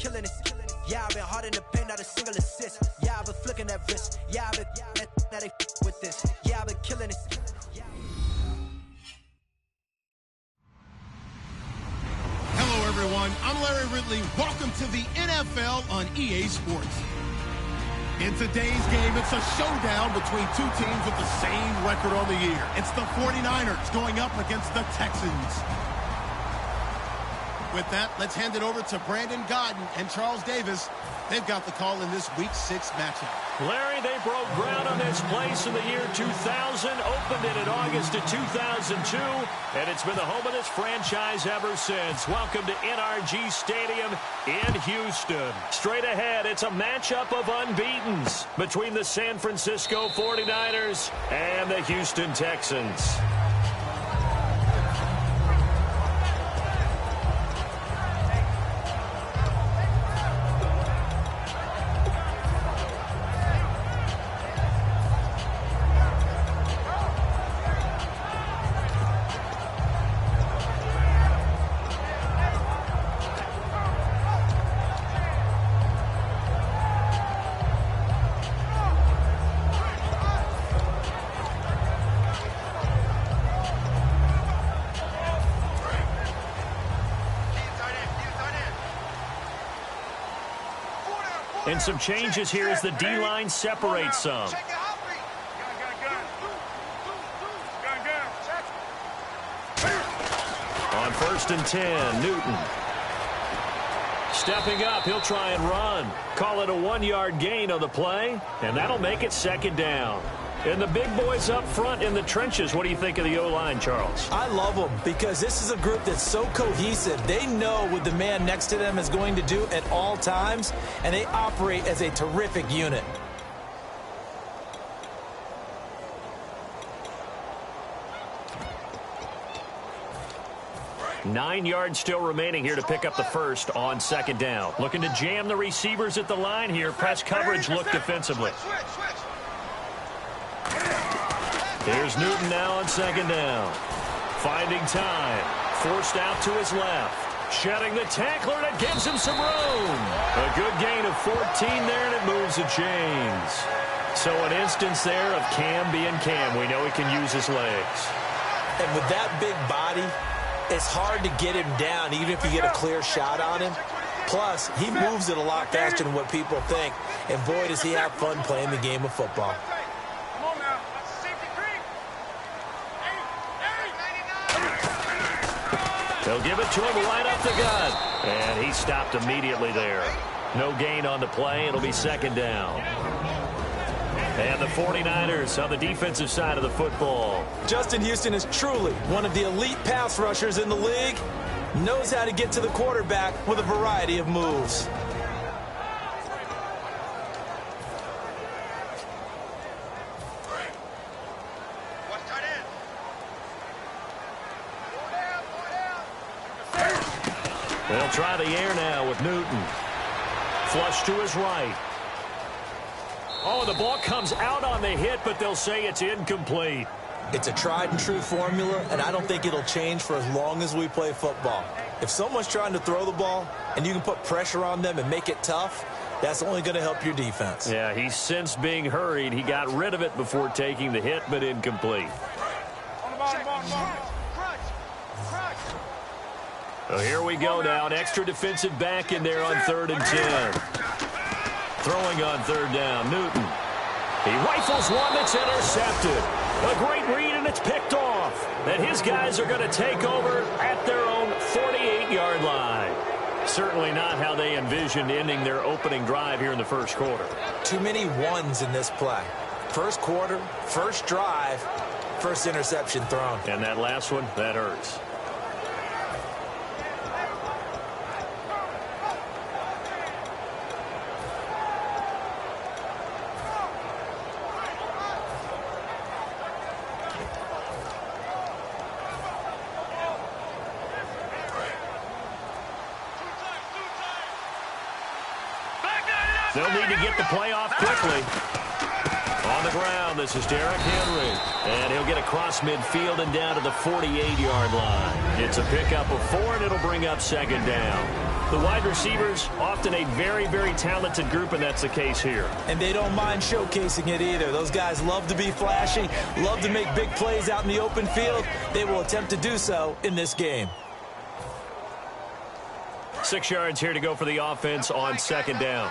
killing this. Yeah, I've been hard in the paint, not a single assist. Yeah, I've been flicking that wrist. Yeah, I've been now they with this. Yeah, I've been killing this. Hello, everyone. I'm Larry Ridley. Welcome to the NFL on EA Sports. In today's game, it's a showdown between two teams with the same record on the year. It's the 49ers going up against the Texans. With that, let's hand it over to Brandon Godden and Charles Davis. They've got the call in this Week 6 matchup. Larry, they broke ground on this place in the year 2000, opened it in August of 2002, and it's been the home of this franchise ever since. Welcome to NRG Stadium in Houston. Straight ahead, it's a matchup of unbeatens between the San Francisco 49ers and the Houston Texans. And some changes here as the D-line separates some. On 1st and 10, Newton. Stepping up, he'll try and run. Call it a 1-yard gain on the play, and that'll make it 2nd down. And the big boys up front in the trenches, what do you think of the O-line, Charles? I love them because this is a group that's so cohesive. They know what the man next to them is going to do at all times, and they operate as a terrific unit. Nine yards still remaining here to pick up the first on 2nd down. Looking to jam the receivers at the line here. Press coverage look defensively. Here's Newton now on 2nd down. Finding time. Forced out to his left. Shedding the tackler, and it gives him some room. A good gain of 14 there, and it moves the chains. So an instance there of Cam being Cam. We know he can use his legs. And with that big body, it's hard to get him down, even if you get a clear shot on him. Plus, he moves it a lot faster than what people think. And boy, does he have fun playing the game of football. They'll give it to him right up the gut. And he stopped immediately there. No gain on the play. It'll be 2nd down. And the 49ers on the defensive side of the football. Justin Houston is truly one of the elite pass rushers in the league. Knows how to get to the quarterback with a variety of moves. They'll try the air now with Newton. Flush to his right. Oh, the ball comes out on the hit, but they'll say it's incomplete. It's a tried-and-true formula, and I don't think it'll change for as long as we play football. If someone's trying to throw the ball and you can put pressure on them and make it tough, that's only going to help your defense. Yeah, he's sensed being hurried. He got rid of it before taking the hit, but incomplete. So here we go now. An extra defensive back in there on 3rd and 10. Throwing on 3rd down, Newton. He rifles one that's intercepted. A great read, and it's picked off. And his guys are going to take over at their own 48-yard line. Certainly not how they envisioned ending their opening drive here in the first quarter. Too many ones in this play. First quarter, first drive, first interception thrown. And that last one, that hurts. They'll need to get the play off quickly. On the ground, this is Derrick Henry. And he'll get across midfield and down to the 48-yard line. It's a pickup of 4, and it'll bring up second down. The wide receivers, often a very, very talented group, and that's the case here. And they don't mind showcasing it either. Those guys love to be flashy, love to make big plays out in the open field. They will attempt to do so in this game. 6 yards here to go for the offense on second down.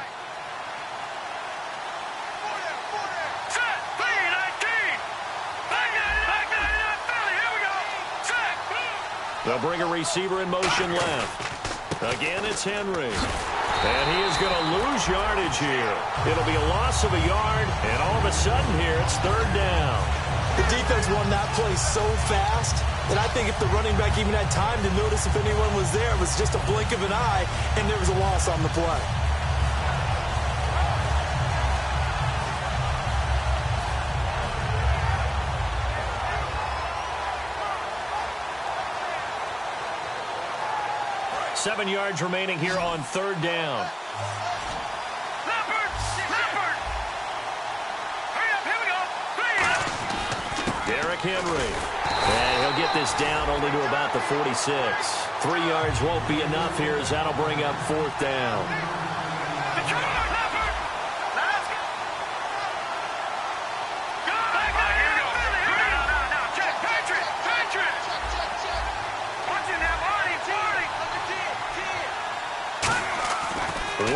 They'll bring a receiver in motion left. Again, it's Henry. And he is going to lose yardage here. It'll be a loss of a yard, and all of a sudden here, it's third down. The defense won that play so fast that I think if the running back even had time to notice if anyone was there, it was just a blink of an eye, and there was a loss on the play. Seven yards remaining here on third down. Leopard! Hurry up, here we go! Derrick Henry. And he'll get this down only to about the 46. 3 yards won't be enough here as that'll bring up fourth down.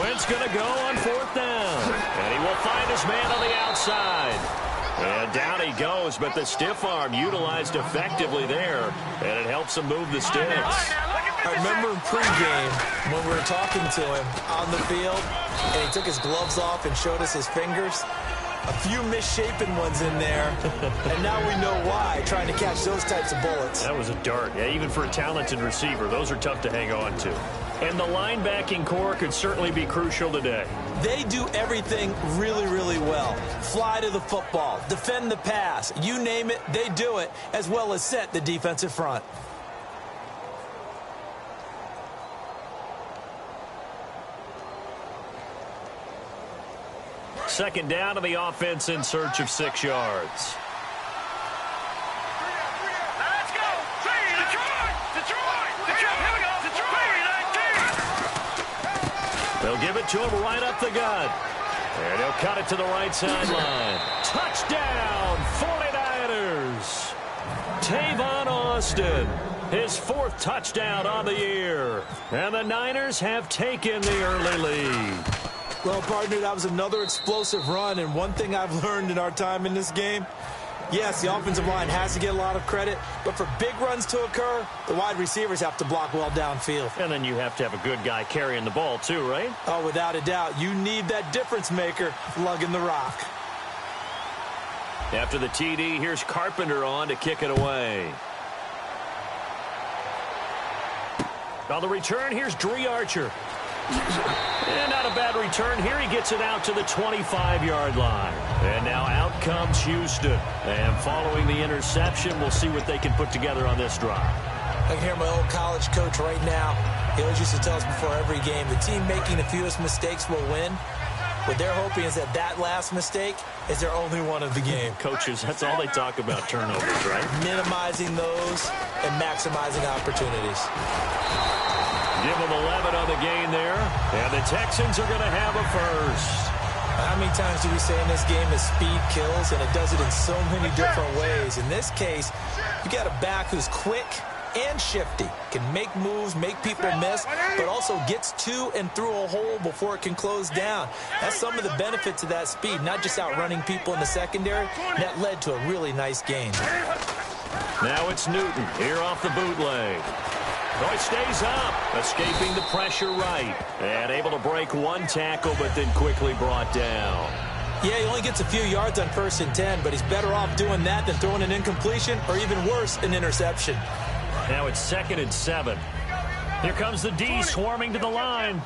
Wentz going to go on fourth down. And he will find his man on the outside. And down he goes, but the stiff arm utilized effectively there. And it helps him move the sticks. I remember in pregame when we were talking to him on the field, and he took his gloves off and showed us his fingers. A few misshapen ones in there, and now we know why, trying to catch those types of bullets. That was a dart. Yeah, even for a talented receiver, those are tough to hang on to. And the linebacking core could certainly be crucial today. They do everything really, really well. Fly to the football, defend the pass, you name it, they do it, as well as set the defensive front. Second down to the offense in search of 6 yards. Let's go! Detroit! Here we go! Detroit! They'll give it to him right up the gut. And he'll cut it to the right sideline. Touchdown, 49ers! Tavon Austin, his 4th touchdown on the year. And the Niners have taken the early lead. Well, partner, that was another explosive run, and one thing I've learned in our time in this game, yes, the offensive line has to get a lot of credit, but for big runs to occur, the wide receivers have to block well downfield. And then you have to have a good guy carrying the ball too, right? Oh, without a doubt. You need that difference maker lugging the rock. After the TD, here's Carpenter on to kick it away. On the return, here's Dree Archer. And not a bad return here. He gets it out to the 25-yard line. And now out comes Houston. And following the interception, we'll see what they can put together on this drive. I can hear my old college coach right now. He always used to tell us before every game, the team making the fewest mistakes will win. What they're hoping is that that last mistake is their only one of the game. Coaches, that's all they talk about, turnovers, right? Minimizing those and maximizing opportunities. Give them 11 on the gain there. And the Texans are going to have a first. How many times do we say in this game that speed kills, and it does it in so many different ways? In this case, you got a back who's quick and shifty, can make moves, make people miss, but also gets to and through a hole before it can close down. That's some of the benefits of that speed, not just outrunning people in the secondary. That led to a really nice gain. Now it's Newton here off the bootleg. Roy stays up, escaping the pressure right, and able to break one tackle, but then quickly brought down. Yeah, he only gets a few yards on 1st and 10, but he's better off doing that than throwing an incompletion, or even worse, an interception. Now it's 2nd and 7. Here comes the D swarming to the line.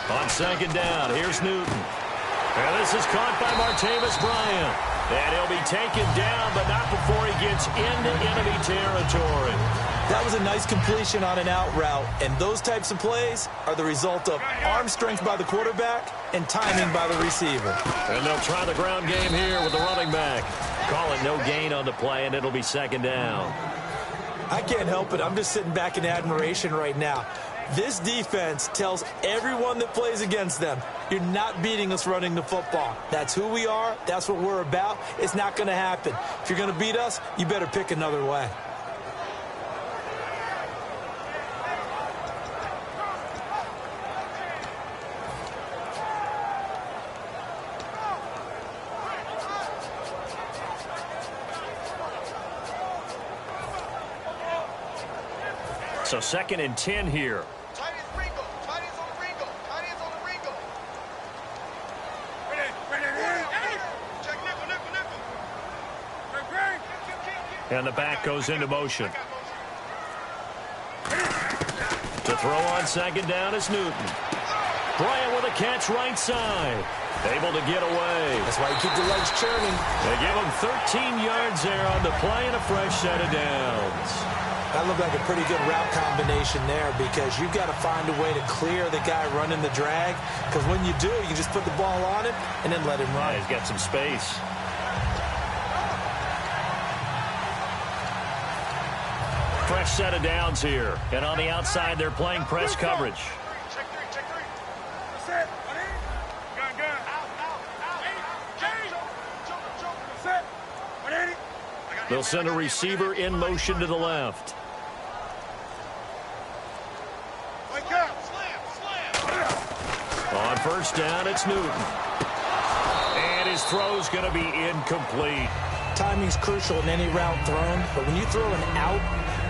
On 2nd down, here's Newton. And this is caught by Martavis Bryant. And he'll be taken down, but not before he gets into enemy territory. That was a nice completion on an out route, and those types of plays are the result of arm strength by the quarterback and timing by the receiver. And they'll try the ground game here with the running back. Call it no gain on the play, and it'll be second down. I can't help it. I'm just sitting back in admiration right now. This defense tells everyone that plays against them, you're not beating us running the football. That's who we are. That's what we're about. It's not going to happen. If you're going to beat us, you better pick another way. So 2nd and 10 here. And the back goes into motion. To throw on 2nd down is Newton. Bryant with a catch right side. Able to get away. That's why you keep the legs churning. They give him 13 yards there on the play and a fresh set of downs. That looked like a pretty good route combination there because you've got to find a way to clear the guy running the drag, because when you do, you just put the ball on him and then let him run. Yeah, he's got some space. Fresh set of downs here. And on the outside, they're playing press coverage. Check three. That's it. Gun. Out. That's it. They'll send a receiver in motion to the left. Wake up. Slam. On 1st down, it's Newton. And his throw's going to be incomplete. Timing's crucial in any route thrown, but when you throw an out,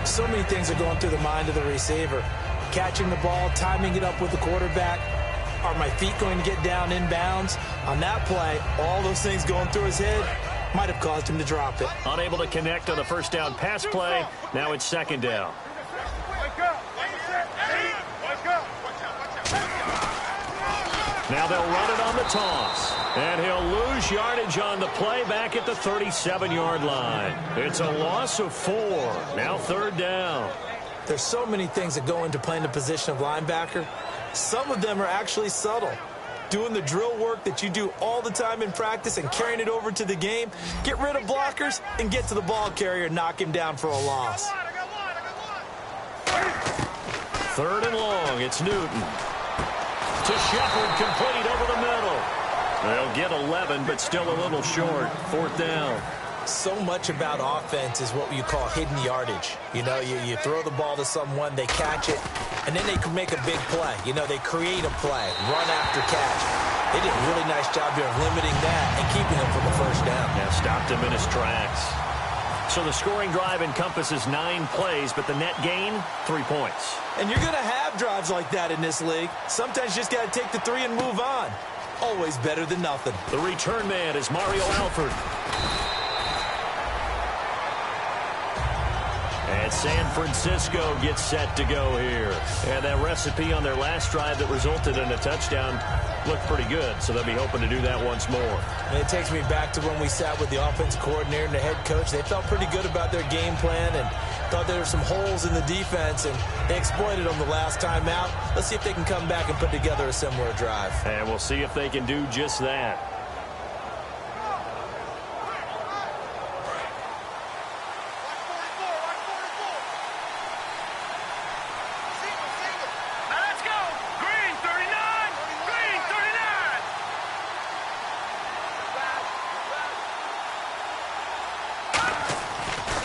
so many things are going through the mind of the receiver. Catching the ball, timing it up with the quarterback. Are my feet going to get down inbounds? On that play, all those things going through his head might have caused him to drop it. Unable to connect on the 1st down pass play. Now it's 2nd down. Wake up. Now they'll run it on the toss. And he'll lose yardage on the play back at the 37-yard line. It's a loss of 4. Now 3rd down. There's so many things that go into playing the position of linebacker. Some of them are actually subtle. Doing the drill work that you do all the time in practice and carrying it over to the game. Get rid of blockers and get to the ball carrier and knock him down for a loss. 3rd and long. It's Newton. To Shepard, complete over the middle. They'll get 11, but still a little short. 4th down. So much about offense is what you call hidden yardage. You know, you throw the ball to someone, they catch it, and then they can make a big play. You know, they create a play, run after catch. They did a really nice job here of limiting that and keeping him from the 1st down. Yeah, stopped him in his tracks. So the scoring drive encompasses 9 plays, but the net gain, 3 points. And you're going to have drives like that in this league. Sometimes you just got to take the 3 and move on. Always better than nothing. The return man is Mario Alford. And San Francisco gets set to go here. And that recipe on their last drive that resulted in a touchdown looked pretty good, so they'll be hoping to do that once more. And it takes me back to when we sat with the offensive coordinator and the head coach. They felt pretty good about their game plan and thought there were some holes in the defense, and they exploited them the last time out. Let's see if they can come back and put together a similar drive. And we'll see if they can do just that. Let's go. Green 39. Green 39.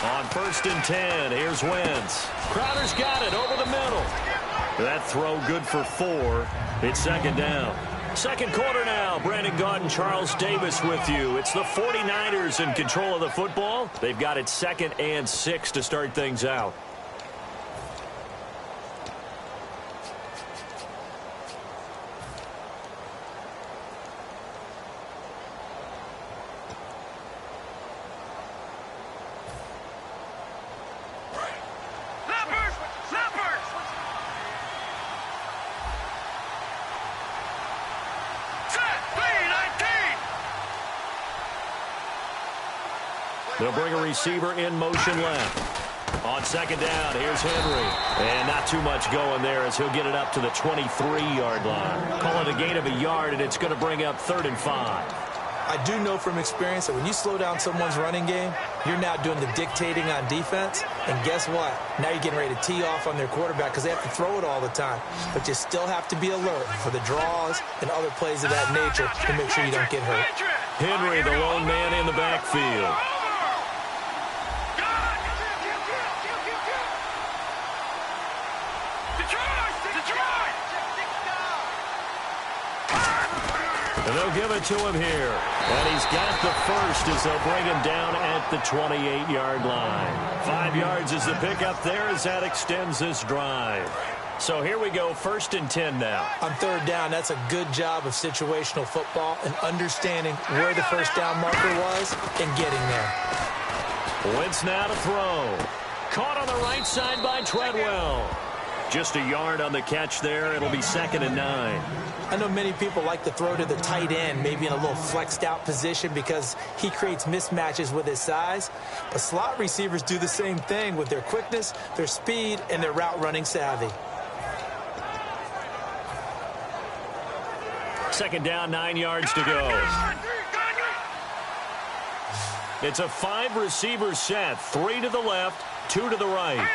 On 1st and 10, here's Wentz. Crowder's got it over the middle. That throw good for 4. It's 2nd down. 2nd quarter now. Brandon Gaudin and Charles Davis with you. It's the 49ers in control of the football. They've got it 2nd and 6 to start things out. Set. 3-19. They'll bring a receiver in motion left. On second down, here's Henry. And not too much going there as he'll get it up to the 23-yard line. Call it a gain of a yard, and it's going to bring up 3rd and 5. I do know from experience that when you slow down someone's running game, you're now doing the dictating on defense. And guess what? Now you're getting ready to tee off on their quarterback because they have to throw it all the time. But you still have to be alert for the draws and other plays of that nature to make sure you don't get hurt. Henry, the lone man in the backfield. And they'll give it to him here. And he's got the first as they'll bring him down at the 28-yard line. 5 yards is the pickup there as that extends this drive. So here we go, 1st and 10 now. On 3rd down, that's a good job of situational football and understanding where the first down marker was and getting there. Wentz now to throw. Caught on the right side by Treadwell. Just a yard on the catch there. It'll be 2nd and 9. I know many people like to throw to the tight end, maybe in a little flexed out position because he creates mismatches with his size. But slot receivers do the same thing with their quickness, their speed, and their route running savvy. 2nd down, 9 yards to go. It's a 5-receiver set. 3 to the left, 2 to the right.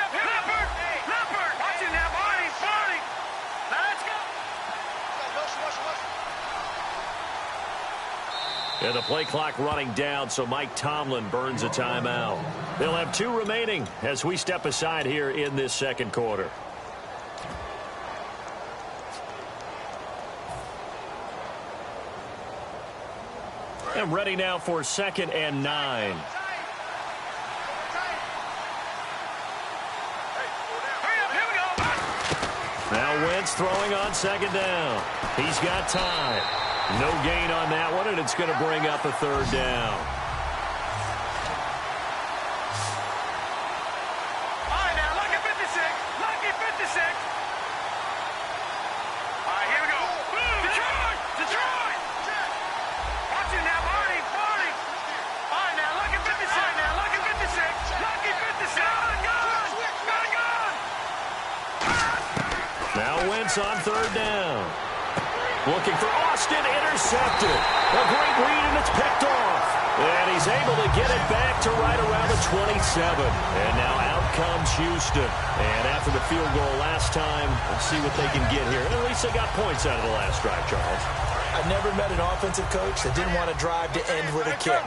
And the play clock running down, so Mike Tomlin burns a timeout. They'll have 2 remaining as we step aside here in this 2nd quarter. And ready now for 2nd and 9. Now Wentz throwing on 2nd down. He's got time. No gain on that one, and it's going to bring up a 3rd down. All right, now, lucky 56. Lucky 56. All right, here we go. Detroit! Detroit! Watch it now, Barney. Barney. All right, now, lucky 56. All right, now, lucky 56. Lucky 56. Gun! Now Wentz on 3rd down. Looking for Austin, intercepted. A great read, and it's picked off. And he's able to get it back to right around the 27. And now out comes Houston. And after the field goal last time, let's see what they can get here. At least they got points out of the last drive, Charles. I've never met an offensive coach that didn't want to drive to end with a kick.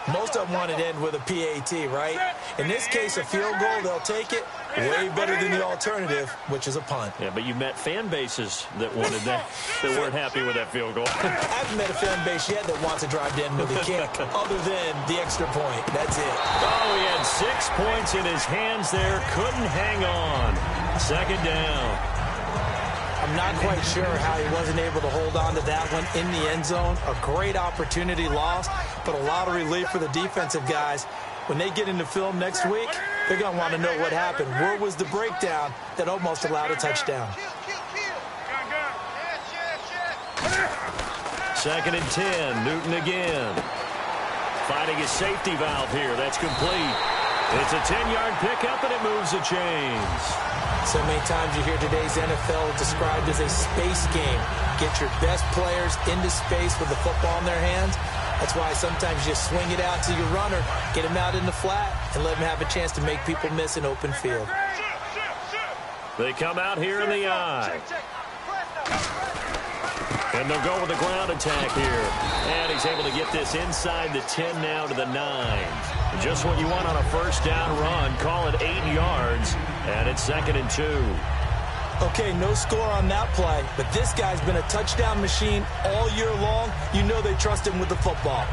Most of them want to end with a PAT, right? In this case, a field goal, they'll take it. Way better than the alternative, which is a punt. Yeah, but you met fan bases that wanted that, that weren't happy with that field goal. I haven't met a fan base yet that wants to drive to end with a kick, other than the extra point. That's it. Oh, he had 6 points in his hands there. Couldn't hang on. 2nd down. I'm not quite sure how he wasn't able to hold on to that one in the end zone. A great opportunity lost, but a lot of relief for the defensive guys. When they get into film next week, they're going to want to know what happened. Where was the breakdown that almost allowed a touchdown? 2nd and 10. Newton again. Finding a safety valve here. That's complete. It's a 10-yard pickup, and it moves the chains. So many times you hear today's NFL described as a space game. Get your best players into space with the football in their hands. That's why sometimes you swing it out to your runner, get him out in the flat, and let him have a chance to make people miss an open field. They come out here in the eye. And they'll go with the ground attack here. And he's able to get this inside the 10 now to the 9. Just what you want on a 1st down run. Call it 8 yards. And it's 2nd and 2. Okay, no score on that play, but this guy's been a touchdown machine all year long. You know they trust him with the football.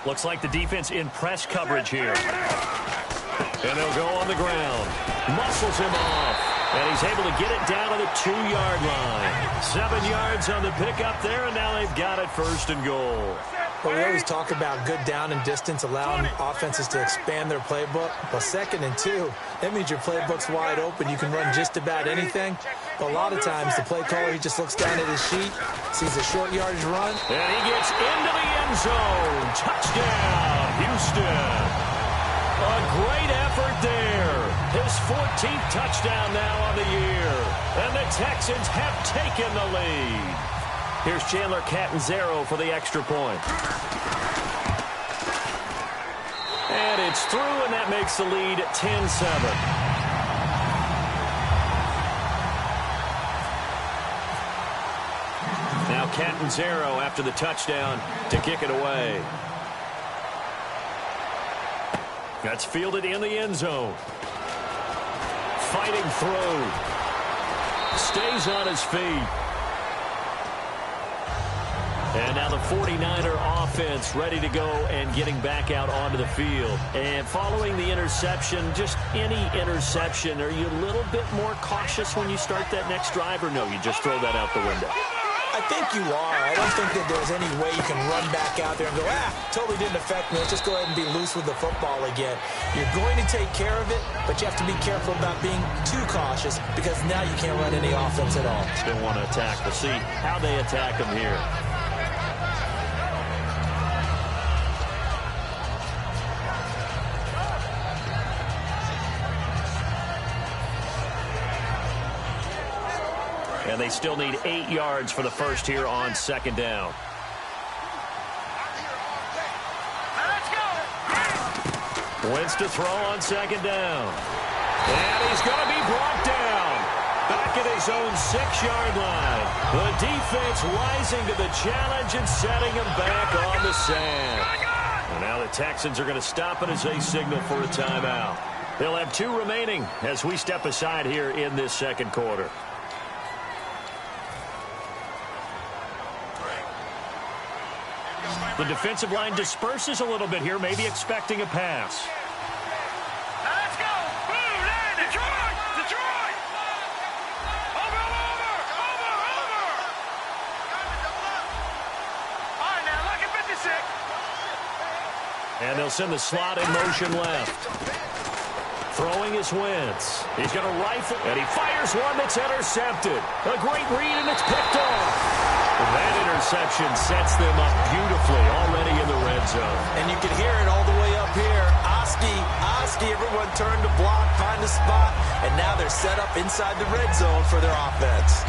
Looks like the defense in press coverage here. And they'll go on the ground. Muscles him off. And he's able to get it down to the 2-yard line. 7 yards on the pickup there, and now they've got it 1st and goal. Well, we always talk about good down and distance, allowing offenses to expand their playbook. But 2nd and 2, that means your playbook's wide open. You can run just about anything. But a lot of times, the play caller, he just looks down at his sheet, sees a short yardage run. And he gets into the end zone. Touchdown, Houston. A great effort there. His 14th touchdown now on the year. And the Texans have taken the lead. Here's Chandler Catanzaro for the extra point. And it's through, and that makes the lead 10-7. Now Catanzaro after the touchdown to kick it away. That's fielded in the end zone. Fighting through. Stays on his feet. And now the 49er offense ready to go and getting back out onto the field. And following the interception, just any interception, are you a little bit more cautious when you start that next drive, or no, you just throw that out the window? I think you are. I don't think that there's any way you can run back out there and go, totally didn't affect me. Let's just go ahead and be loose with the football again. You're going to take care of it, but you have to be careful about being too cautious because now you can't run any offense at all. Still want to attack. We'll see how they attack them here. And they still need 8 yards for the first here on 2nd down. Let's go. Wentz to throw on 2nd down. And he's going to be brought down. Back at his own 6-yard line. The defense rising to the challenge and setting him back on the sand. And now the Texans are going to stop it as they signal for a timeout. They'll have 2 remaining as we step aside here in this 2nd quarter. The defensive line disperses a little bit here, maybe expecting a pass. Let's go. Boom, land. Detroit. Detroit. Over. All right, now look at 56. And they'll send the slot in motion left. Throwing is Wentz. He's going to rifle, and he fires one that's intercepted. A great read, and it's picked off. That interception sets them up beautifully already in the red zone. And you can hear it all the way up here. Oski, everyone turned to block, find a spot, and now they're set up inside the red zone for their offense.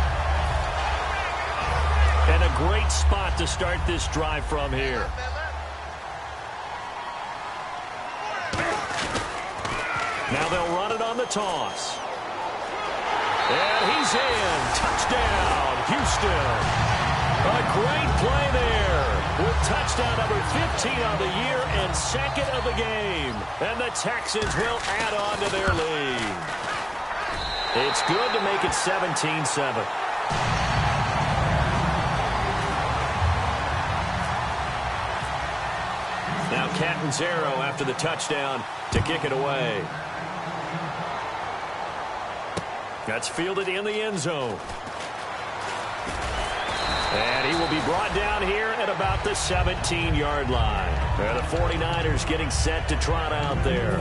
And a great spot to start this drive from here. Now they'll run it on the toss. And he's in. Touchdown, Houston. A great play there with touchdown number 15 on the year and 2nd of the game. And the Texans will add on to their lead. It's good to make it 17-7. Now Catanzaro after the touchdown to kick it away. That's fielded in the end zone. And he will be brought down here at about the 17-yard line. And the 49ers getting set to trot out there.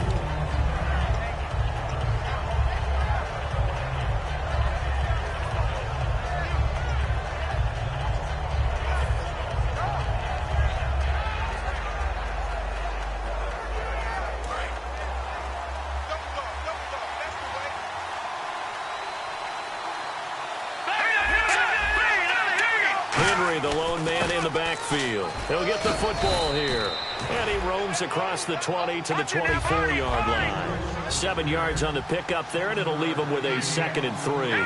The lone man in the backfield. He'll get the football here. And he roams across the 20 to the 24-yard line. 7 yards on the pickup there, and it'll leave him with a 2nd and 3.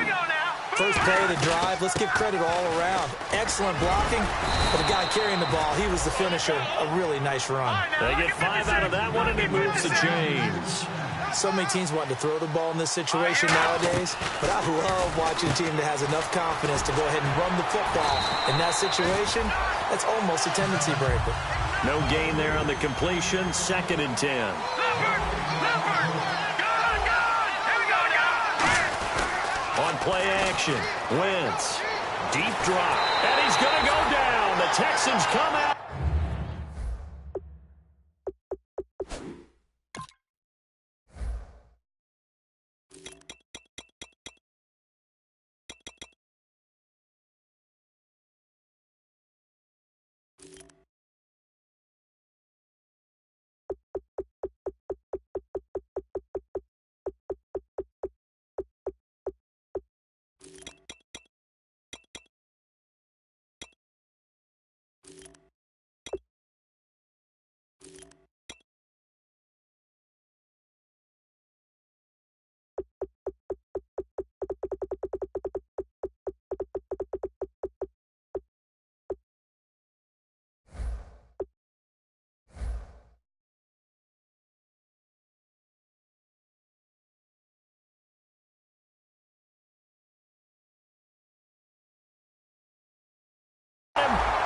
First play of the drive, let's give credit all around. Excellent blocking, but the guy carrying the ball, he was the finisher. A really nice run. They get 5 out of that one, and it moves the chains. So many teams want to throw the ball in this situation nowadays, but I love watching a team that has enough confidence to go ahead and run the football. In that situation, that's almost a tendency breaker. No gain there on the completion, 2nd and 10. play action. Wentz. Deep drop. And he's going to go down. The Texans come out.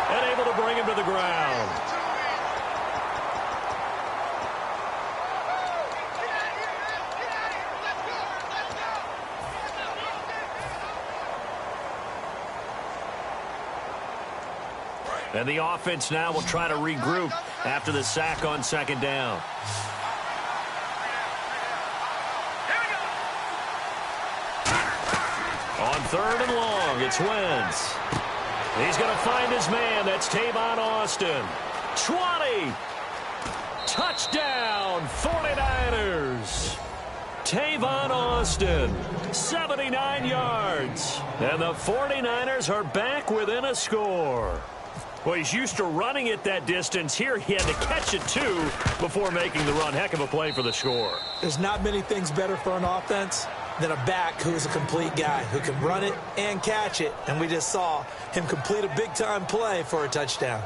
And able to bring him to the ground. And the offense now will try to regroup after the sack on second down. On third and long, it's Wentz. He's going to find his man. That's Tavon Austin. 20. Touchdown, 49ers. Tavon Austin, 79 yards. And the 49ers are back within a score. Well, he's used to running it that distance. Here he had to catch it, too, before making the run. Heck of a play for the score. There's not many things better for an offense than a back who is a complete guy who can run it and catch it. And we just saw him complete a big-time play for a touchdown.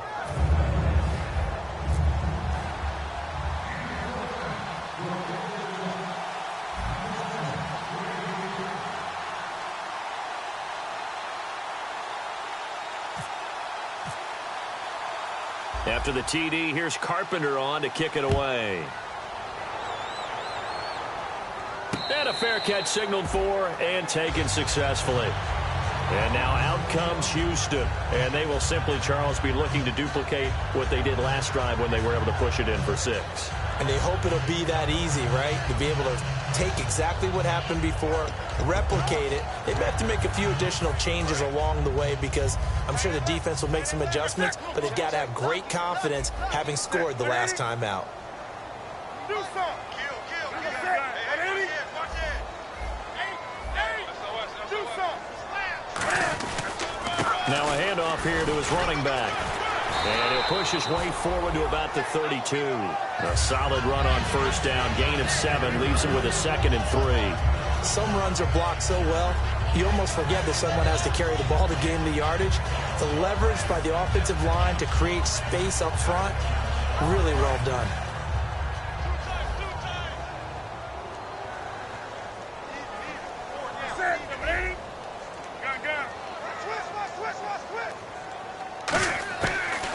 After the TD, here's Carpenter on to kick it away. And a fair catch signaled for and taken successfully. And now out comes Houston. And they will simply, Charles, be looking to duplicate what they did last drive when they were able to push it in for 6. And they hope it'll be that easy, right? To be able to take exactly what happened before, replicate it. They may have to make a few additional changes along the way because I'm sure the defense will make some adjustments, but they've got to have great confidence having scored the last time out. Do something. Now a handoff here to his running back. And he'll push his way forward to about the 32. A solid run on first down. Gain of 7 leaves him with a 2nd and 3. Some runs are blocked so well, you almost forget that someone has to carry the ball to gain the yardage. The leverage by the offensive line to create space up front, really well done.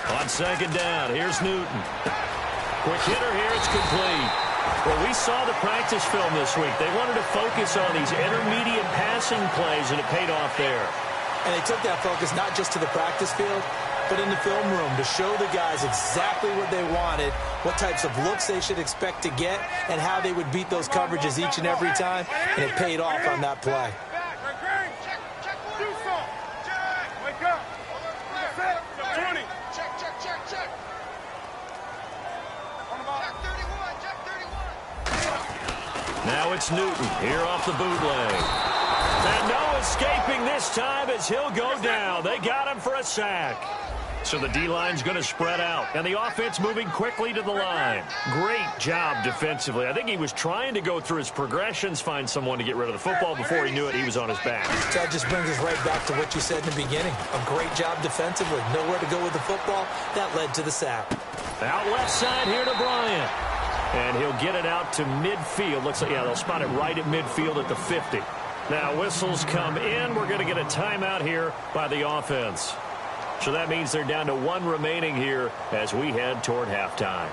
On second down, here's Newton. Quick hitter here, it's complete. Well, we saw the practice film this week. They wanted to focus on these intermediate passing plays, and it paid off there. And they took that focus not just to the practice field, but in the film room to show the guys exactly what they wanted, what types of looks they should expect to get, and how they would beat those coverages each and every time, and it paid off on that play. Now it's Newton here off the bootleg. And no escaping this time as he'll go down. They got him for a sack. So the D-line's going to spread out. And the offense moving quickly to the line. Great job defensively. I think he was trying to go through his progressions, find someone to get rid of the football. Before he knew it, he was on his back. That just brings us right back to what you said in the beginning. A great job defensively. Nowhere to go with the football. That led to the sack. Out left side here to Bryant. And he'll get it out to midfield. Looks like, yeah, they'll spot it right at midfield at the 50. Now whistles come in. We're going to get a timeout here by the offense. So that means they're down to 1 remaining here as we head toward halftime.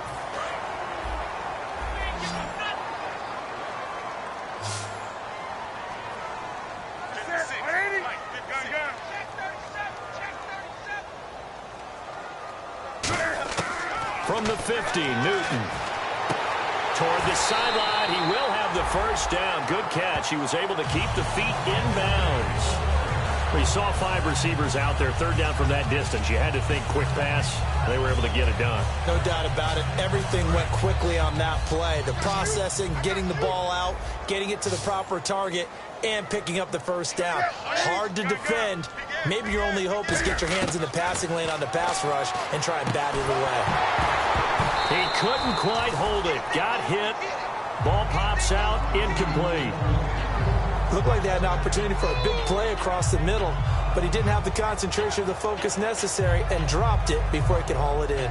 From the 50, Newton. Toward the sideline, he will have the first down. Good catch. He was able to keep the feet in bounds. We saw 5 receivers out there, third down from that distance. You had to think quick pass. They were able to get it done. No doubt about it. Everything went quickly on that play. The processing, getting the ball out, getting it to the proper target, and picking up the first down. Hard to defend. Maybe your only hope is get your hands in the passing lane on the pass rush and try and bat it away. He couldn't quite hold it. Got hit. Ball pops out. Incomplete. Looked like they had an opportunity for a big play across the middle, but he didn't have the concentration or the focus necessary and dropped it before he could haul it in.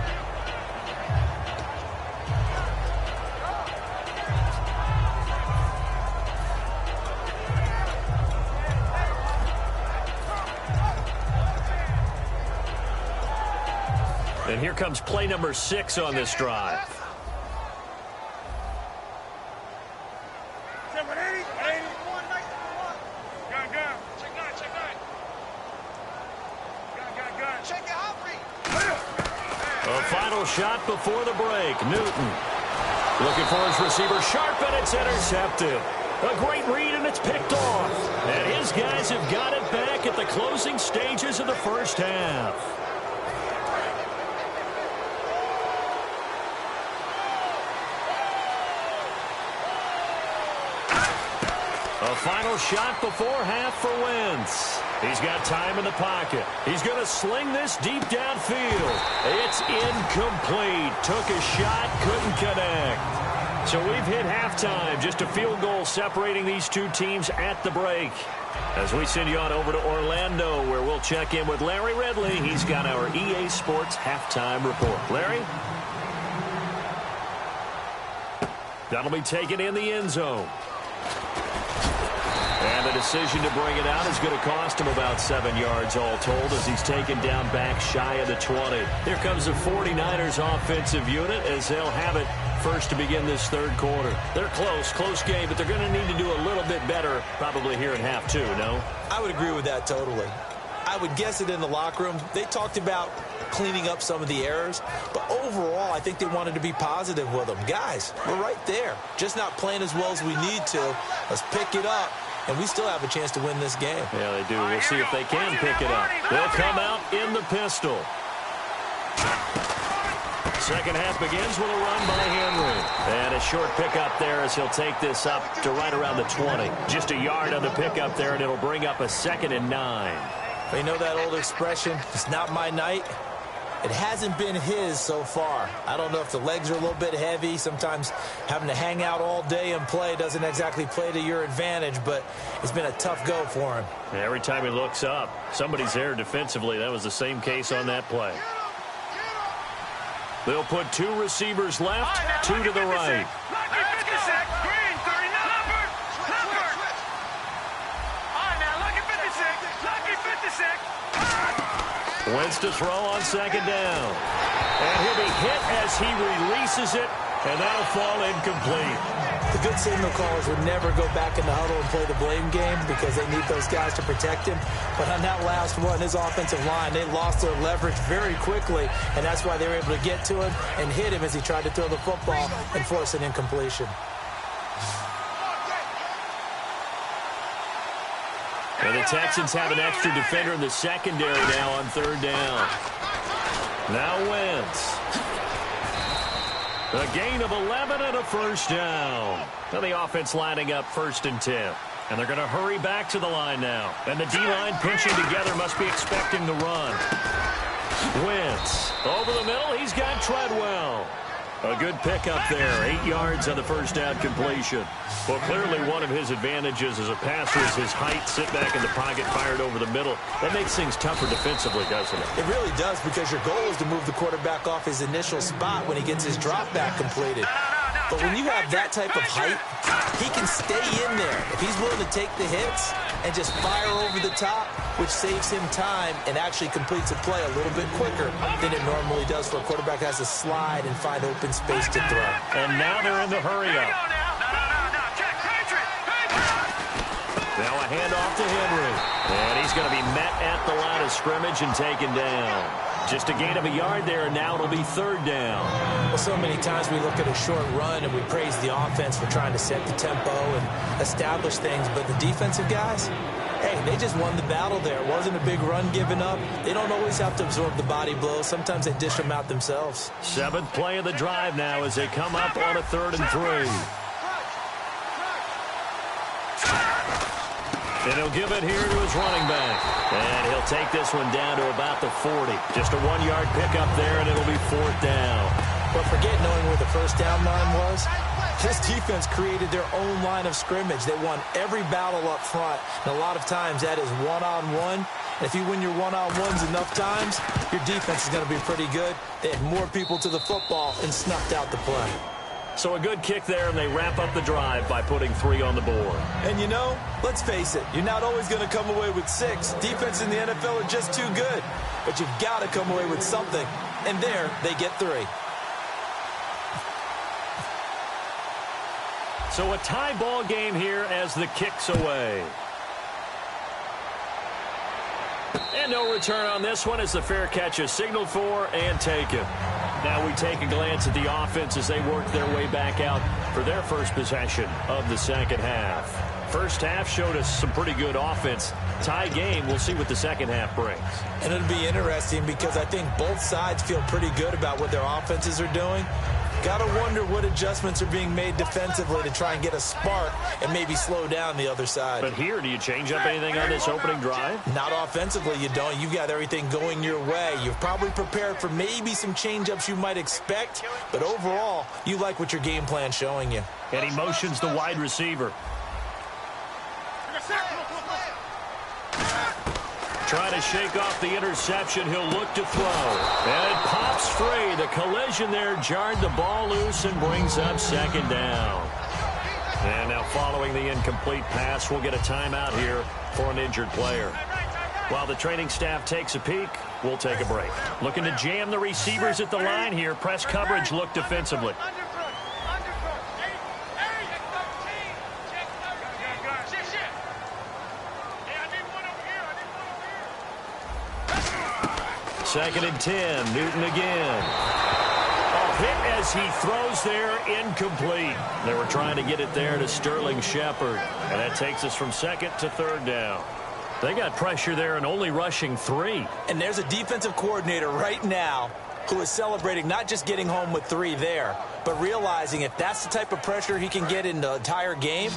And here comes play number 6 on this drive. A final shot before the break. Newton looking for his receiver. Sharp, and it's intercepted. A great read, and it's picked off. And his guys have got it back at the closing stages of the first half. A final shot before half for Wentz. He's got time in the pocket. He's going to sling this deep downfield. It's incomplete. Took a shot, couldn't connect. So we've hit halftime. Just a field goal separating these two teams at the break. As we send you on over to Orlando, where we'll check in with Larry Ridley. He's got our EA Sports halftime report. Larry? That'll be taken in the end zone. And the decision to bring it out is going to cost him about 7 yards all told as he's taken down back shy of the 20. Here comes the 49ers offensive unit as they'll have it first to begin this third quarter. They're close game, but they're going to need to do a little bit better probably here in half 2, no? I would agree with that totally. I would guess it in the locker room. They talked about cleaning up some of the errors, but overall I think they wanted to be positive with them. Guys, we're right there. Just not playing as well as we need to. Let's pick it up. And we still have a chance to win this game. Yeah, they do. We'll see if they can pick it up. They'll come out in the pistol. Second half begins with a run by Henry. And a short pickup there as he'll take this up to right around the 20. Just a yard on the pickup there, and it'll bring up a 2nd and 9. But you know that old expression, it's not my night? It hasn't been his so far. I don't know if the legs are a little bit heavy. Sometimes having to hang out all day and play doesn't exactly play to your advantage, but it's been a tough go for him. Every time he looks up, somebody's there defensively. That was the same case on that play. They'll put 2 receivers left, 2 to the right. Wentz to throw on 2nd down. And he'll be hit as he releases it, and that'll fall incomplete. The good signal callers would never go back in the huddle and play the blame game because they need those guys to protect him. But on that last one, his offensive line, they lost their leverage very quickly, and that's why they were able to get to him and hit him as he tried to throw the football and force an incompletion. And the Texans have an extra defender in the secondary now on 3rd down. Now Wentz. A gain of 11 and a first down. Now the offense lining up 1st and 10. And they're going to hurry back to the line now. And the D-line pinching together must be expecting the run. Wentz over the middle. He's got Treadwell. A good pickup there. 8 yards on the first down completion. Well, clearly one of his advantages as a passer is his height. Sit back in the pocket, fired over the middle. That makes things tougher defensively, doesn't it? It really does, because your goal is to move the quarterback off his initial spot when he gets his drop back completed. But when you have that type of height, he can stay in there. If he's willing to take the hits and just fire over the top, which saves him time and actually completes a play a little bit quicker than it normally does for a quarterback has to slide and find open space to throw. And now they're in the hurry-up. Now a handoff to Henry. And he's going to be met at the line of scrimmage and taken down. Just a gain of a yard there, and now it'll be third down. Well, so many times we look at a short run and we praise the offense for trying to set the tempo and establish things, but the defensive guys, hey, they just won the battle there. It wasn't a big run given up. They don't always have to absorb the body blows. Sometimes they dish them out themselves. 7th play of the drive now as they come up on a 3rd and 3. And he'll give it here to his running back. And he'll take this one down to about the 40. Just a 1-yard pickup there, and it'll be 4th down. But forget knowing where the first down line was. This defense created their own line of scrimmage. They won every battle up front. And a lot of times that is one-on-one. And if you win your one-on-ones enough times, your defense is going to be pretty good. They had more people to the football and snuffed out the play. So a good kick there, and they wrap up the drive by putting 3 on the board. And you know, let's face it, you're not always going to come away with 6. Defense in the NFL are just too good. But you've got to come away with something. And there, they get 3. So a tie ball game here as the kick's away. And no return on this one as the fair catch is signaled for and taken. Now we take a glance at the offense as they work their way back out for their first possession of the second half. First half showed us some pretty good offense. Tie game, we'll see what the second half brings. And it'll be interesting because I think both sides feel pretty good about what their offenses are doing. Got to wonder what adjustments are being made defensively to try and get a spark and maybe slow down the other side. But here, do you change up anything on this opening drive? Not offensively, you don't. You've got everything going your way. You've probably prepared for maybe some change-ups you might expect, but overall, you like what your game plan's showing you. And he motions the wide receiver. Trying to shake off the interception. He'll look to throw. And it pops free. The collision there jarred the ball loose and brings up second down. And now following the incomplete pass, we'll get a timeout here for an injured player. While the training staff takes a peek, we'll take a break. Looking to jam the receivers at the line here. Press coverage look defensively. Second and 10. Newton again. Oh, hit as he throws there, incomplete. They were trying to get it there to Sterling Shepard. And that takes us from second to third down. They got pressure there and only rushing 3. And there's a defensive coordinator right now who is celebrating not just getting home with 3 there, but realizing if that's the type of pressure he can get in the entire game,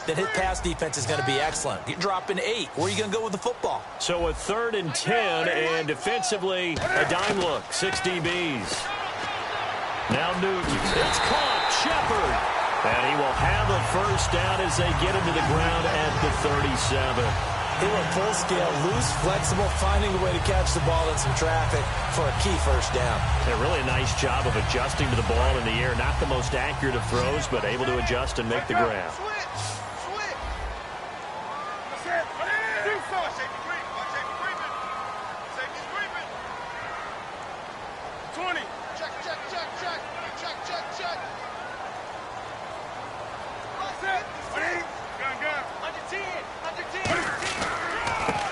then his pass defense is going to be excellent. You're dropping 8. Where are you going to go with the football? So a 3rd and 10, and defensively, a dime look. 6 DBs. Now Newton. It's caught. Shepard. And he will have a first down as they get him to the ground at the 37. They were full scale, loose, flexible, finding a way to catch the ball in some traffic for a key first down. A really nice job of adjusting to the ball in the air. Not the most accurate of throws, but able to adjust and make the grab.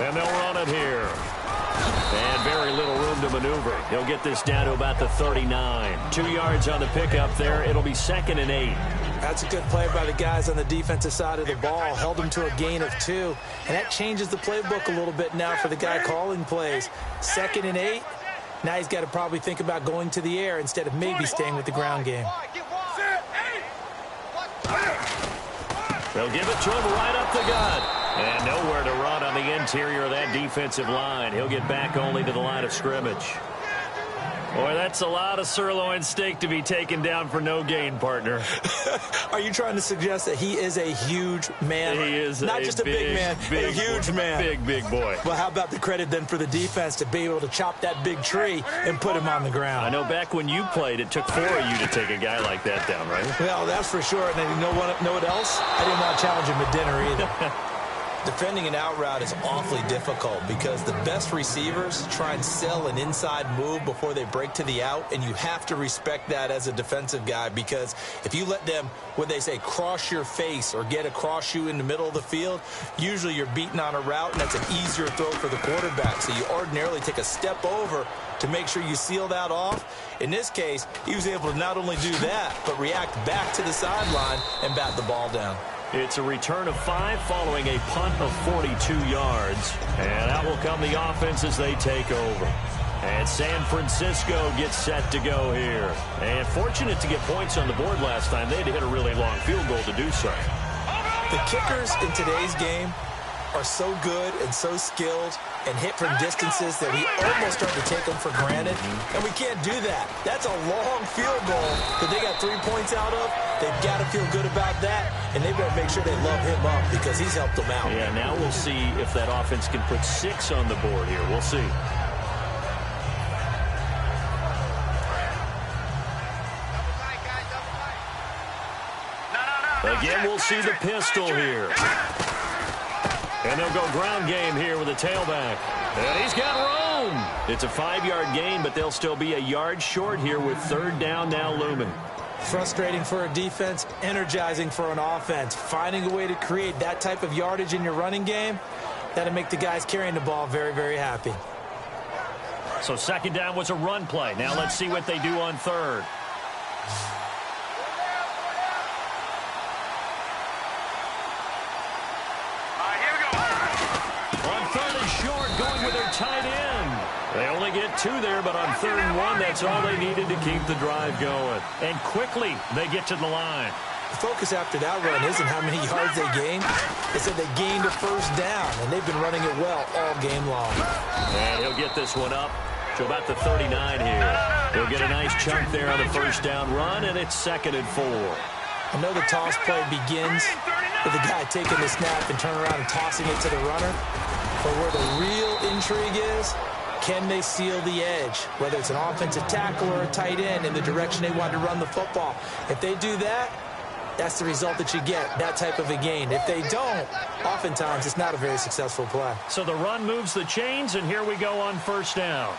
And they'll run it here. And very little room to maneuver. He'll get this down to about the 39. 2 yards on the pickup there. It'll be 2nd and 8. That's a good play by the guys on the defensive side of the ball. Held them to a gain of 2. And that changes the playbook a little bit now for the guy calling plays. 2nd and 8. Now he's got to probably think about going to the air instead of maybe staying with the ground game. They'll give it to him right up the gut. And nowhere to run on the interior of that defensive line. He'll get back only to the line of scrimmage. Boy, that's a lot of sirloin steak to be taken down for no gain, partner. Are you trying to suggest that he is a huge man? He is not just a big man, a huge man. Big boy. Well, how about the credit then for the defense to be able to chop that big tree and put him on the ground? I know back when you played, it took 4 of you to take a guy like that down, right? Well, that's for sure. And then you know what else? I didn't want to challenge him at dinner either. Defending an out route is awfully difficult because the best receivers try and sell an inside move before they break to the out, and you have to respect that as a defensive guy, because if you let them, what they say, cross your face or get across you in the middle of the field, usually you're beaten on a route, and that's an easier throw for the quarterback. So you ordinarily take a step over to make sure you seal that off. In this case, he was able to not only do that, but react back to the sideline and bat the ball down. It's a return of 5 following a punt of 42 yards. And out will come the offense as they take over. And San Francisco gets set to go here. And fortunate to get points on the board last time. They had to hit a really long field goal to do so. The kickers in today's game are so good and so skilled and hit from distances that we almost start to take them for granted, and we can't do that. That's a long field goal that they got 3 points out of. They've got to feel good about that, and they've got to make sure they love him up because he's helped them out. Yeah, now we'll see if that offense can put 6 on the board here. We'll see. Again, we'll see the pistol here. And they'll go ground game here with a tailback. And he's got room. It's a 5-yard gain, but they'll still be a yard short here with 3rd down now looming. Frustrating for a defense, energizing for an offense. Finding a way to create that type of yardage in your running game, that'll make the guys carrying the ball very, very happy. So 2nd down was a run play. Now let's see what they do on 3rd. Tight end. They only get 2 there, but on 3rd and 1, that's all they needed to keep the drive going. And quickly, they get to the line. The focus after that run isn't how many yards they gained. They said they gained a 1st down, and they've been running it well all game long. And he'll get this one up to about the 39 here. He'll get a nice chunk there on the 1st down run, and it's 2nd and 4. I know the toss play begins with the guy taking the snap and turning around and tossing it to the runner. But where the real intrigue is, can they seal the edge? Whether it's an offensive tackle or a tight end in the direction they want to run the football. If they do that, that's the result that you get, that type of a gain. If they don't, oftentimes it's not a very successful play. So the run moves the chains, and here we go on 1st down.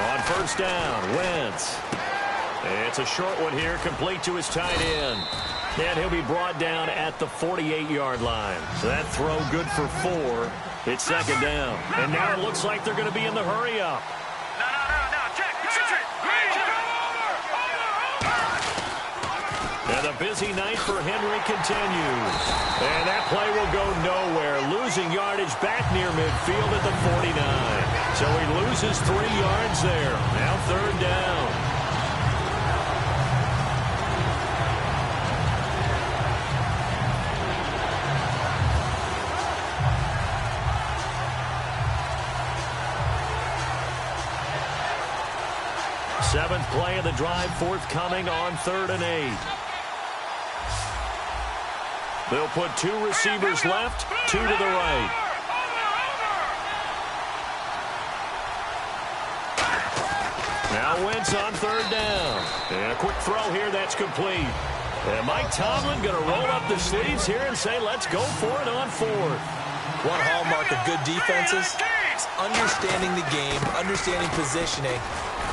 On 1st down, Wentz. It's a short one here, complete to his tight end. And he'll be brought down at the 48-yard line. So that throw good for 4. It's 2nd down. And now it looks like they're going to be in the hurry-up. And the busy night for Henry continues. And that play will go nowhere. Losing yardage back near midfield at the 49. So he loses 3 yards there. Now 3rd down. Seventh play of the drive forthcoming on 3rd and 8. They'll put 2 receivers left, 2 to the right. Now Wentz on 3rd down. And a quick throw here that's complete. And Mike Tomlin going to roll up the sleeves here and say, let's go for it on 4th. One hallmark of good defenses is understanding the game, understanding positioning,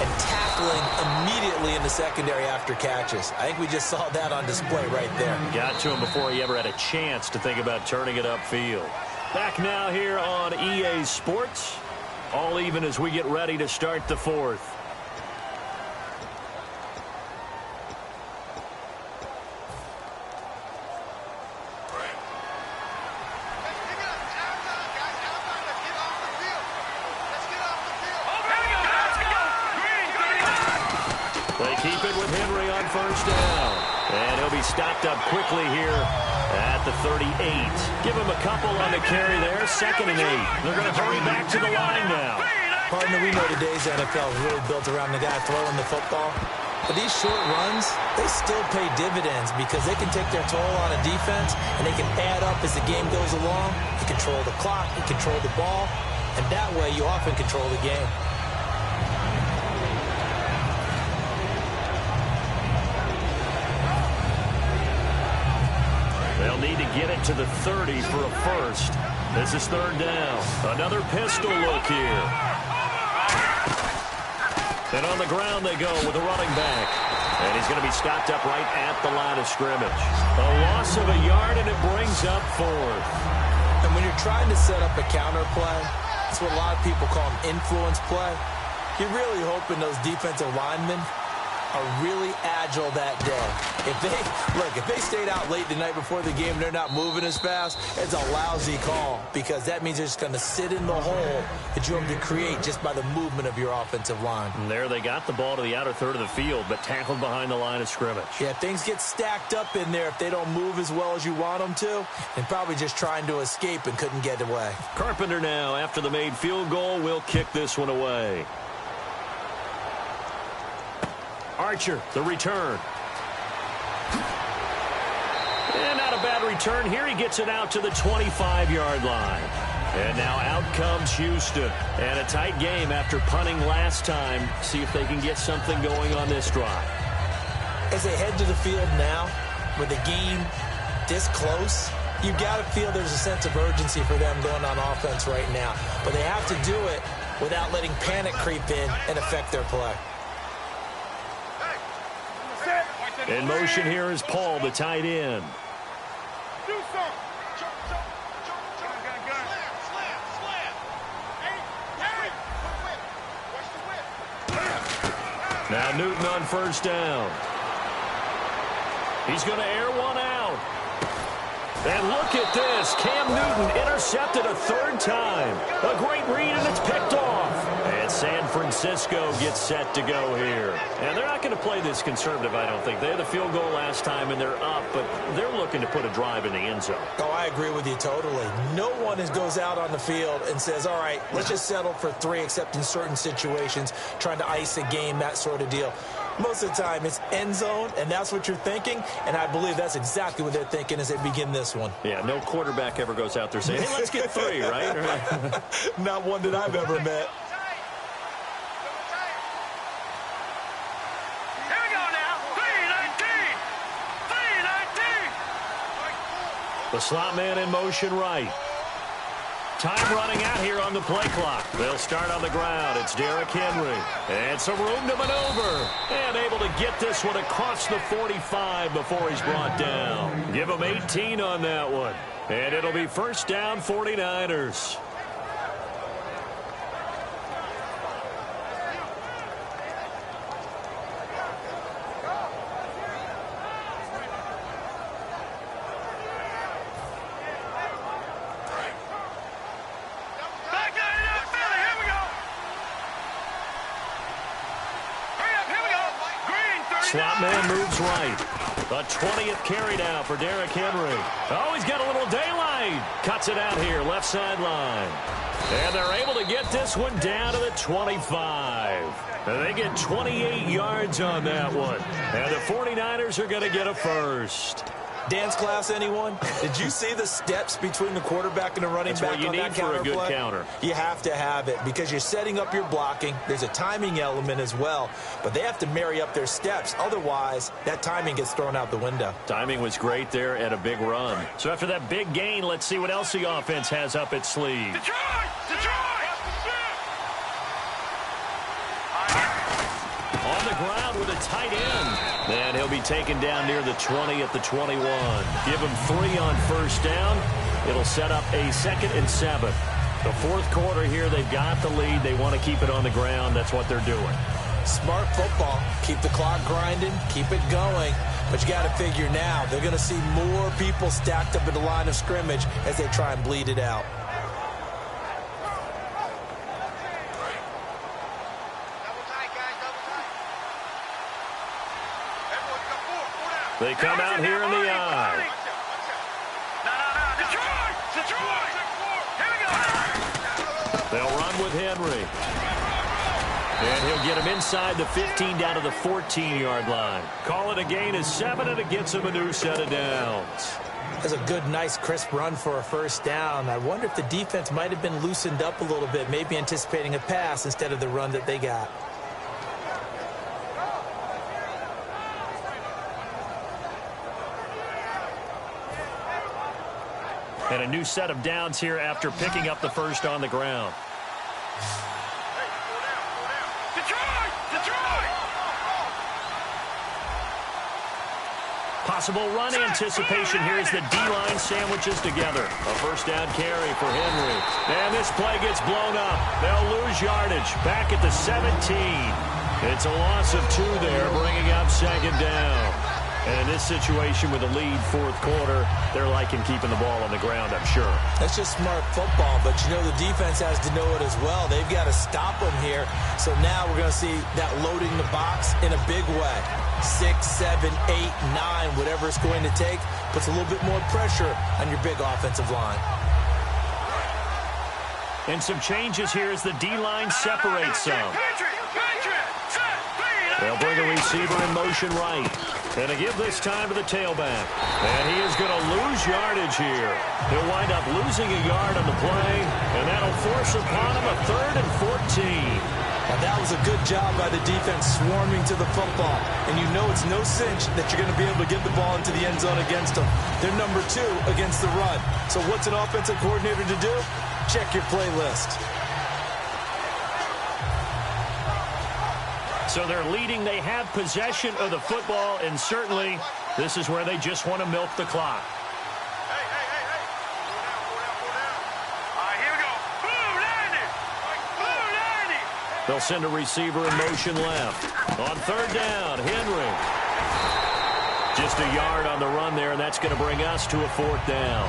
and tackling immediately in the secondary after catches. I think we just saw that on display right there. Got to him before he ever had a chance to think about turning it upfield. Back now here on EA Sports. All even as we get ready to start the 4th. Keep it with Henry on 1st down. And he'll be stopped up quickly here at the 38. Give him a couple on the carry there. 2nd and 8. They're going to hurry back to the line now. Partner, we know today's NFL is really built around the guy throwing the football. But these short runs, they still pay dividends because they can take their toll on a defense and they can add up as the game goes along. You control the clock, you control the ball, and that way you often control the game. get it to the 30 for a first. This is third down. Another pistol look here. And on the ground they go with a running back. And he's going to be stopped up right at the line of scrimmage. A loss of a yard, and it brings up fourth. And when you're trying to set up a counter play, that's what a lot of people call an influence play. You're really hoping those defensive linemen are really agile that day. If they stayed out late the night before the game and they're not moving as fast, it's a lousy call because that means they're just going to sit in the hole that you have to create just by the movement of your offensive line. And there they got the ball to the outer third of the field, but tackled behind the line of scrimmage. Yeah, things get stacked up in there if they don't move as well as you want them to, and probably just trying to escape and couldn't get away. Carpenter now, after the made field goal, will kick this one away. Archer, the return. And not a bad return here. He gets it out to the 25-yard line. And now out comes Houston. And a tight game after punting last time. See if they can get something going on this drive. As they head to the field now, with the game this close, you've got to feel there's a sense of urgency for them going on offense right now. But they have to do it without letting panic creep in and affect their play. In motion here is Paul, the tight end. Now Newton on first down. He's going to air one out. And look at this. Cam Newton intercepted a third time. A great read, and it's picked off. And San Francisco gets set to go here. And they're not going to play this conservative, I don't think. They had a field goal last time, and they're up, but they're looking to put a drive in the end zone. Oh, I agree with you totally. No one goes out on the field and says, all right, let's just settle for 3, except in certain situations, trying to ice a game, that sort of deal. Most of the time, it's end zone, and that's what you're thinking, and I believe that's exactly what they're thinking as they begin this one. Yeah, no quarterback ever goes out there saying, hey, let's get 3, right? Not one that I've ever met. Here we go now. 3-19. 3-19. The slot man in motion right. Time running out here on the play clock. They'll start on the ground. It's Derrick Henry. And some room to maneuver. And able to get this one across the 45 before he's brought down. Give him 18 on that one. And it'll be first down 49ers. Slot man moves right. The 20th carry now for Derrick Henry. Oh, he's got a little daylight. Cuts it out here, left sideline. And they're able to get this one down to the 25. And they get 28 yards on that one. And the 49ers are going to get a first. Dance class, anyone? Did you see the steps between the quarterback and the running back on that counter play? That's what you need for a good counter. You have to have it because you're setting up your blocking. There's a timing element as well, but they have to marry up their steps. Otherwise, that timing gets thrown out the window. Timing was great there and a big run. So after that big gain, let's see what else the offense has up its sleeve. On the ground with a tight end. And he'll be taken down near the 20 at the 21. Give him 3 on first down. It'll set up a 2nd and 7. The fourth quarter here, they've got the lead. They want to keep it on the ground. That's what they're doing. Smart football. Keep the clock grinding. Keep it going. But you got to figure now, they're going to see more people stacked up at the line of scrimmage as they try and bleed it out. They come out here in the eye. They'll run with Henry. And he'll get him inside the 15 down to the 14-yard line. Call it a gain of 7, and it gets him a new set of downs. That's a good, nice, crisp run for a first down. I wonder if the defense might have been loosened up a little bit, maybe anticipating a pass instead of the run that they got. And a new set of downs here after picking up the first on the ground. Possible run anticipation here as the D-line sandwiches together. A first down carry for Henry. And this play gets blown up. They'll lose yardage back at the 17. It's a loss of 2 there, bringing up second down. And in this situation with a lead fourth quarter, they're liking keeping the ball on the ground, I'm sure. That's just smart football, but you know the defense has to know it as well. They've got to stop them here. So now we're going to see that loading the box in a big way. 6, 7, 8, 9, whatever it's going to take, puts a little bit more pressure on your big offensive line. And some changes here as the D-line separates some. They'll bring a receiver in motion right. And to give this time to the tailback. And he is going to lose yardage here. He'll wind up losing a yard on the play, and that'll force upon him a 3rd and 14. And that was a good job by the defense swarming to the football. And you know it's no cinch that you're going to be able to get the ball into the end zone against them. They're number 2 against the run. So what's an offensive coordinator to do? Check your playlist. So they're leading. They have possession of the football, and certainly this is where they just want to milk the clock. They'll send a receiver in motion left. On 3rd down, Henry. Just a yard on the run there, and that's going to bring us to a 4th down.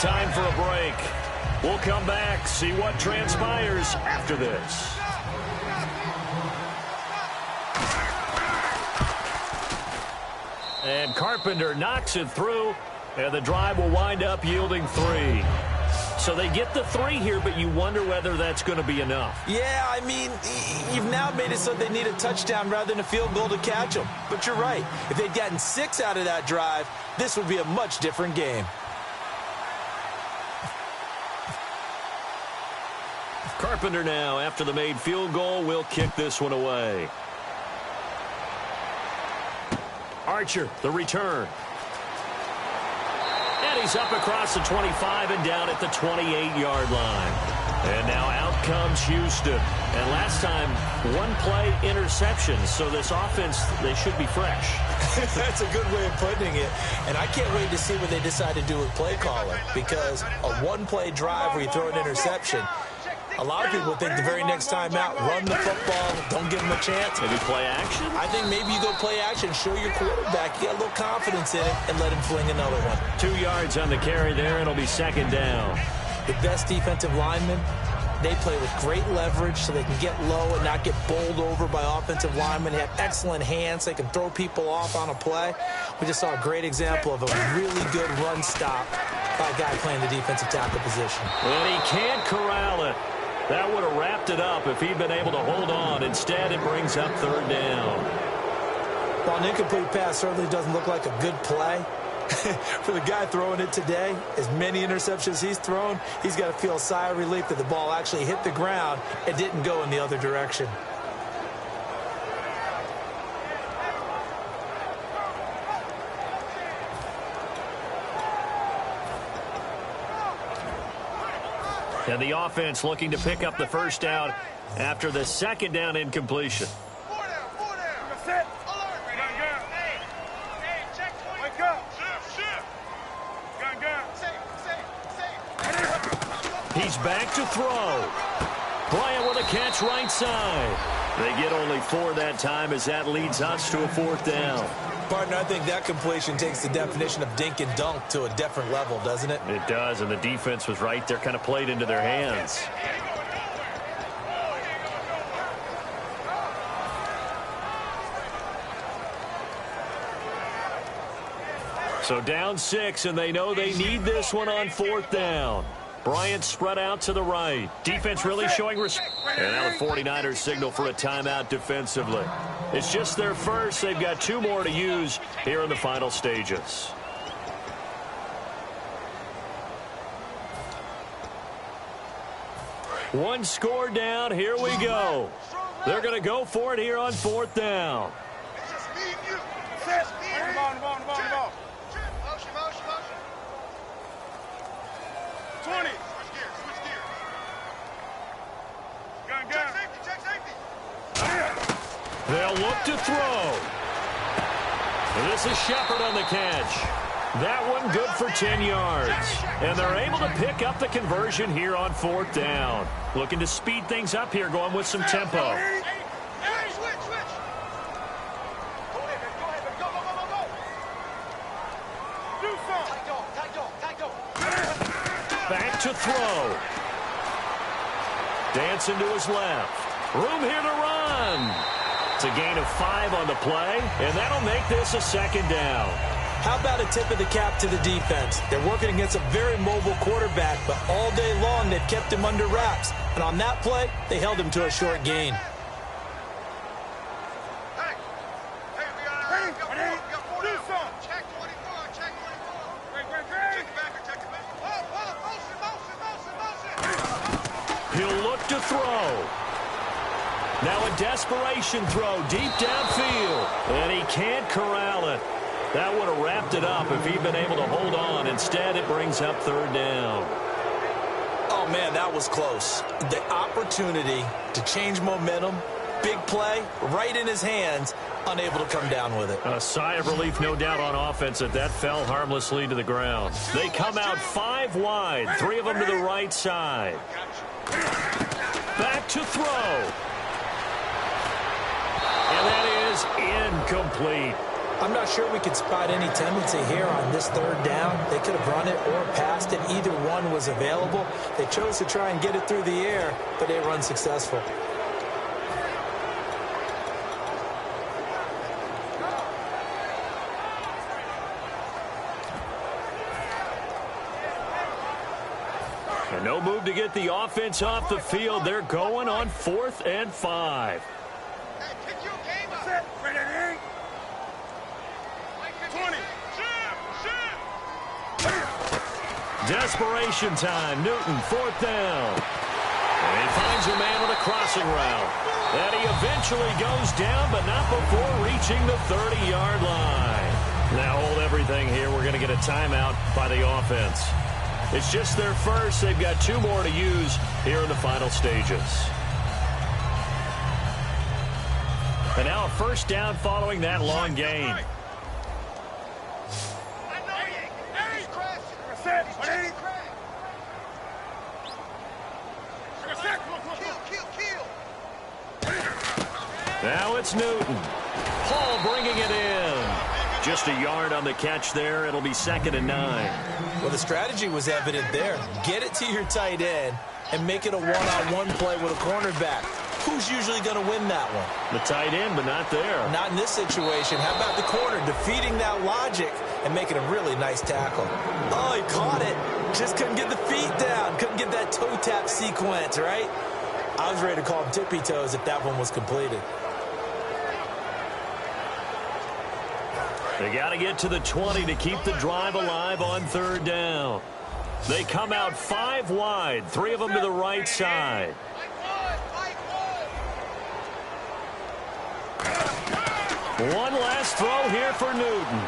Time for a break. We'll come back, see what transpires after this. And Carpenter knocks it through, and the drive will wind up yielding 3. So they get the 3 here, but you wonder whether that's going to be enough. Yeah, I mean, you've now made it so they need a touchdown rather than a field goal to catch them. But you're right. If they'd gotten 6 out of that drive, this would be a much different game. Carpenter now, after the made field goal, will kick this one away. Archer, the return. And he's up across the 25 and down at the 28-yard line. And now out comes Houston. And last time, 1-play interception. So this offense, they should be fresh. That's a good way of putting it. And I can't wait to see what they decide to do with play calling. Because a 1-play drive where you throw an interception, a lot of people think the very next time out, run the football, don't give them a chance. Maybe play action? I think maybe you go play action, show your quarterback, you got a little confidence in it, and let him fling another one. 2 yards on the carry there, and it'll be 2nd down. The best defensive linemen, they play with great leverage so they can get low and not get bowled over by offensive linemen. They have excellent hands. They can throw people off on a play. We just saw a great example of a really good run stop by a guy playing the defensive tackle position. And he can't corral it. That would have wrapped it up if he'd been able to hold on. Instead, it brings up 3rd down. While an incomplete pass certainly doesn't look like a good play, for the guy throwing it today, as many interceptions he's thrown, he's got to feel a sigh of relief that the ball actually hit the ground and didn't go in the other direction. And the offense looking to pick up the first down after the 2nd down incompletion. He's back to throw. Bryant with a catch right side. They get only 4 that time as that leads us to a 4th down. Partner, I think that completion takes the definition of dink and dunk to a different level, doesn't it? It does, and the defense was right there, kind of played into their hands. So down 6, and they know they need this one on 4th down. Bryant spread out to the right. Defense really showing respect. And now the 49ers signal for a timeout defensively. It's just their first. They've got 2 more to use here in the final stages. One score down. Here we go. They're going to go for it here on 4th down. It's just me and you. Set. The ball. Motion. 20. Switch gear. Gun. Check safety. They'll look to throw. This is Shepard on the catch. That one good for 10 yards. And they're able to pick up the conversion here on 4th down. Looking to speed things up here, going with some tempo. Switch. Go ahead. Go. Do something. Tight dog. Back to throw. Dancing to his left. Room here to run. It's a gain of 5 on the play, and that'll make this a 2nd down. How about a tip of the cap to the defense? They're working against a very mobile quarterback, but all day long they've kept him under wraps. And on that play, they held him to a short gain. Hey, we got 4 do something. Check 24. Great. Check it back. Motion. He'll look to throw. Now a desperation throw deep downfield, and he can't corral it. That would have wrapped it up if he'd been able to hold on. Instead, it brings up 3rd down. Oh, man, that was close. The opportunity to change momentum, big play, right in his hands, unable to come down with it. A sigh of relief, no doubt, on offense that fell harmlessly to the ground. They come out 5 wide, 3 of them to the right side. Back to throw. And that is incomplete. I'm not sure we could spot any tendency here on this 3rd down. They could have run it or passed it. Either one was available. They chose to try and get it through the air, but they were unsuccessful. And no move to get the offense off the field. They're going on 4th and 5. Desperation time. Newton, 4th down. And he finds a man with a crossing route. And he eventually goes down, but not before reaching the 30-yard line. Now hold everything here. We're going to get a timeout by the offense. It's just their first. They've got 2 more to use here in the final stages. And now a 1st down following that long gain. Now it's Newton. Hall bringing it in. Just a yard on the catch there. It'll be 2nd and 9. Well, the strategy was evident there. Get it to your tight end and make it a one-on-one play with a cornerback. Who's usually going to win that one? The tight end, but not there. Not in this situation. How about the corner defeating that logic and making a really nice tackle? Oh, he caught it. Just couldn't get the feet down. Couldn't get that toe tap sequence, right? I was ready to call him tippy toes if that one was completed. They got to get to the 20 to keep the drive alive on 3rd down. They come out 5 wide, 3 of them to the right side. One last throw here for Newton.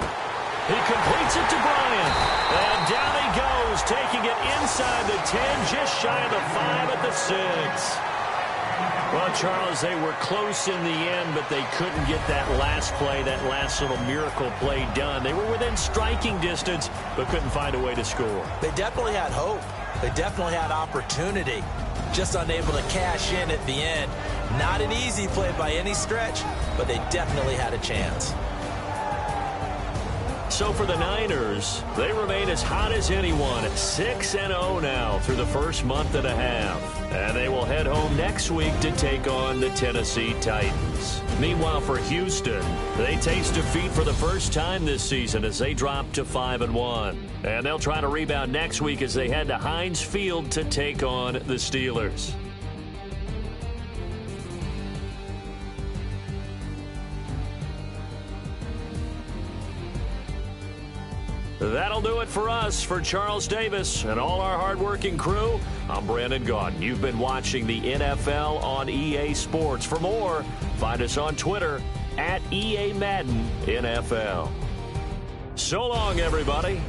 He completes it to Bryant. And down he goes, taking it inside the 10, just shy of the 5 at the 6. Well, Charles, they were close in the end, but they couldn't get that last play, that last little miracle play done. They were within striking distance, but couldn't find a way to score. They definitely had hope. They definitely had opportunity. Just unable to cash in at the end. Not an easy play by any stretch, but they definitely had a chance. So for the Niners, they remain as hot as anyone at 6-0 now through the first month and a half. And they will head home next week to take on the Tennessee Titans. Meanwhile, for Houston, they taste defeat for the first time this season as they drop to 5-1. And they'll try to rebound next week as they head to Heinz Field to take on the Steelers. That'll do it for us. For Charles Davis and all our hardworking crew, I'm Brandon Gaudin. You've been watching the NFL on EA Sports. For more, find us on Twitter @EA Madden NFL. So long, everybody.